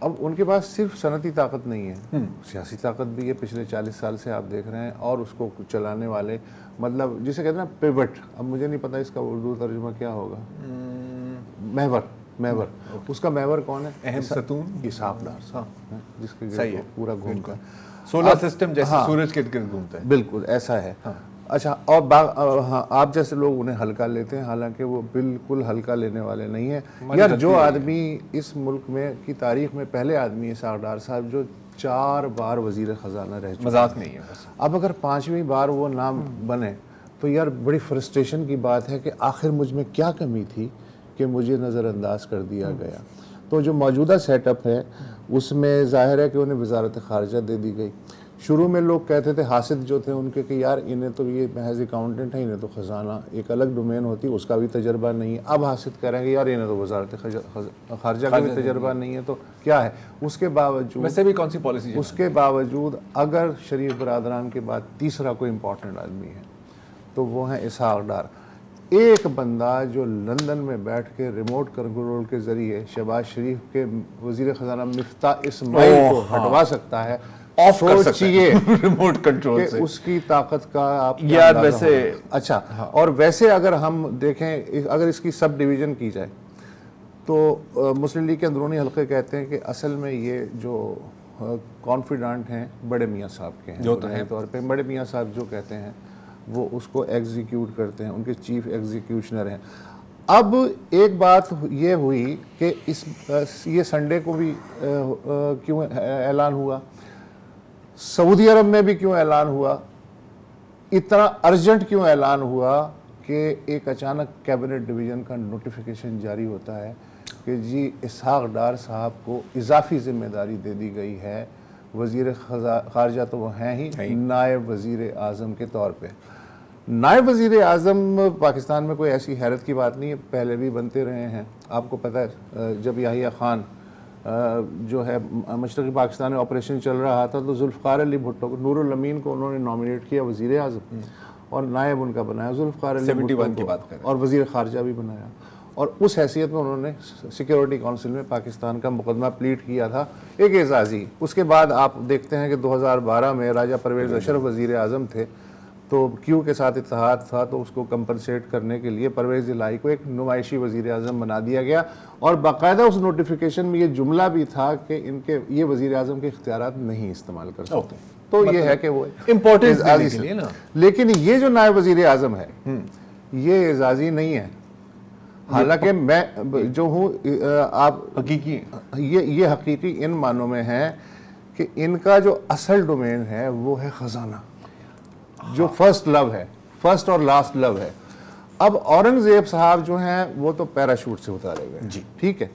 अब उनके पास सिर्फ सनती ताकत नहीं है, सियासी ताकत भी है, पिछले 40 साल से आप देख रहे हैं, और उसको चलाने वाले, मतलब जिसे कहते हैं ना पिवट, अब मुझे नहीं पता इसका उर्दू तर्जुमा क्या होगा, महवर, उसका महवर कौन है? अहम सतून, इसहाक डार साहब, जिसके सही है, पूरा घूमता है सोलर सिस्टम जैसे सूरज के इर्द-गिर्द घूमता है। बिल्कुल ऐसा है। अच्छा, और हाँ, आप जैसे लोग उन्हें हल्का लेते हैं, हालांकि वो बिल्कुल हल्का लेने वाले नहीं है यार। जो आदमी इस मुल्क में की तारीख में पहले आदमी है इसहाक डार साहब, जो 4 बार वजीर खजाना रह चुके, मजाक नहीं है बस। अब अगर 5वीं बार वो नाम बने तो यार बड़ी फ्रस्ट्रेशन की बात है कि आखिर मुझ में क्या कमी थी कि मुझे नज़रअंदाज कर दिया गया। तो जो मौजूदा सेटअप है उसमें जाहिर है कि उन्हें वजारत खारजा दे दी गई। शुरू में लोग कहते थे, हासिद जो थे उनके, कि यार इन्हें तो ये महज अकाउंटेंट है, इन्हें तो ख़जाना एक अलग डोमेन होती, उसका भी तजर्बा नहीं है। अब हासिद कह रहे हैं कि यार इन्हें तो वजारत खारजा का भी तजर्बा नहीं है, तो क्या है। उसके बावजूद वैसे भी कौन सी पॉलिसी, उसके बावजूद अगर शरीफ बरादरान के बाद तीसरा कोई इंपॉर्टेंट आदमी है तो वो है इसहाक डार। एक बंदा जो लंदन में बैठ के रिमोट कंट्रोल के जरिए शहबाज शरीफ के वजीर खजाना मिफ्ताह इस्माइल को हटवा सकता है, ऑफ कर सकता सोचिए रिमोट कंट्रोल से, उसकी ताकत का आप यार वैसे। अच्छा, और वैसे अगर हम देखें, अगर इसकी सब डिवीज़न की जाए तो मुस्लिम लीग के अंदरूनी हल्के कहते हैं कि असल में ये जो कॉन्फिडेंट हैं बड़े मियाँ साहब के हैं, जो तौर पर बड़े मियाँ साहब जो कहते हैं वो उसको एग्जीक्यूट करते हैं, उनके चीफ एग्जीक्यूशनर हैं। अब एक बात ये हुई कि ये संडे को भी क्यों ऐलान हुआ, सऊदी अरब में भी क्यों ऐलान हुआ, इतना अर्जेंट क्यों ऐलान हुआ कि एक अचानक कैबिनेट डिवीज़न का नोटिफिकेशन जारी होता है कि जी इसहाक डार साहब को इजाफी जिम्मेदारी दे दी गई है, वज़ीर ख़ारजा तो वो हैं ही, नायब वज़ीर आज़म के तौर पे। नायब वज़ीर आज़म पाकिस्तान में कोई ऐसी हैरत की बात नहीं है, पहले भी बनते रहे हैं। आपको पता है जब याहिया खान जो है मशरक़ी पाकिस्तान में ऑपरेशन चल रहा था तो जुल्फ़िकार अली भुट्टो को, नूरुल अमीन को उन्होंने नॉमिनेट किया वज़ीर आज़म और नायब उनका बनाया जुल्फ़िकार अली भुट्टो की बात करें, और वज़ीर ख़ारजा भी बनाया, और उस हैसियत में उन्होंने सिक्योरिटी काउंसिल में पाकिस्तान का मुकदमा प्लीट किया था एक एजाज़ी। उसके बाद आप देखते हैं कि 2012 में राजा परवेज़ अशरफ वज़ीर आज़म थे, तो क्यू के साथ इत्तेहाद था, तो उसको कंपनसेट करने के लिए परवेज़ इलाही को एक नुमाइशी वज़ीर आज़म बना दिया गया, और बाकायदा उस नोटिफिकेशन में ये जुमला भी था कि इनके ये वज़ीर आज़म के इख्तियारात नहीं इस्तेमाल कर सकते। तो ये है कि वो इम्पोर्टेंस देने के लिए ना। लेकिन ये जो नायब वज़ीर आज़म है ये एजाज़ी नहीं है, हालांकि मैं जो हूँ आप हकीकी, ये हकीकी इन मानों में है कि इनका जो असल डोमेन है वो है खजाना, जो फर्स्ट लव है, फर्स्ट और लास्ट लव है। अब औरंगजेब साहब जो हैं वो तो पैराशूट से उतारे गए जी, ठीक है।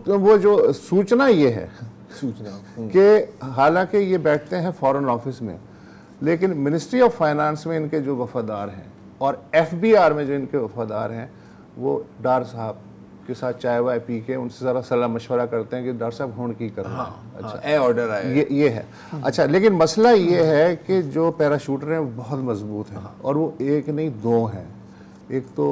वो जो सूचना ये है कि हालांकि ये बैठते हैं फॉरेन ऑफिस में, लेकिन मिनिस्ट्री ऑफ फाइनेंस में इनके जो वफादार हैं और FBR में जो इनके वफादार हैं वो डार साहब के साथ चाय वाय पी के उनसे ज़रा सलाह मशवरा करते हैं कि डार साहब होड़ की करना। अच्छा, ऑर्डर आया, ये है। अच्छा, लेकिन मसला ये है कि जो पैराशूटर हैं वो बहुत मजबूत हैं, और वो एक नहीं दो हैं, एक तो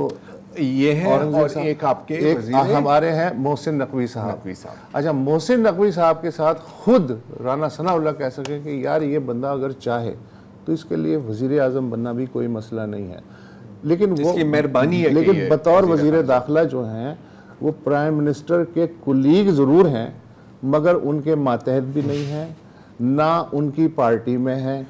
ये है और एक आपके एक हमारे हैं मोहसिन नकवी साहब। अच्छा, मोहसिन नकवी साहब के साथ खुद राना सनाउल्लाह कह सके कि यार ये बंदा अगर चाहे तो इसके लिए वज़ीर आज़म बनना भी कोई मसला नहीं है, लेकिन वो मेहरबानी है। लेकिन बतौर वज़ीर दाखिला जो हैं वो प्राइम मिनिस्टर के कुलीग ज़रूर हैं, मगर उनके मातहत भी नहीं हैं, ना उनकी पार्टी में है,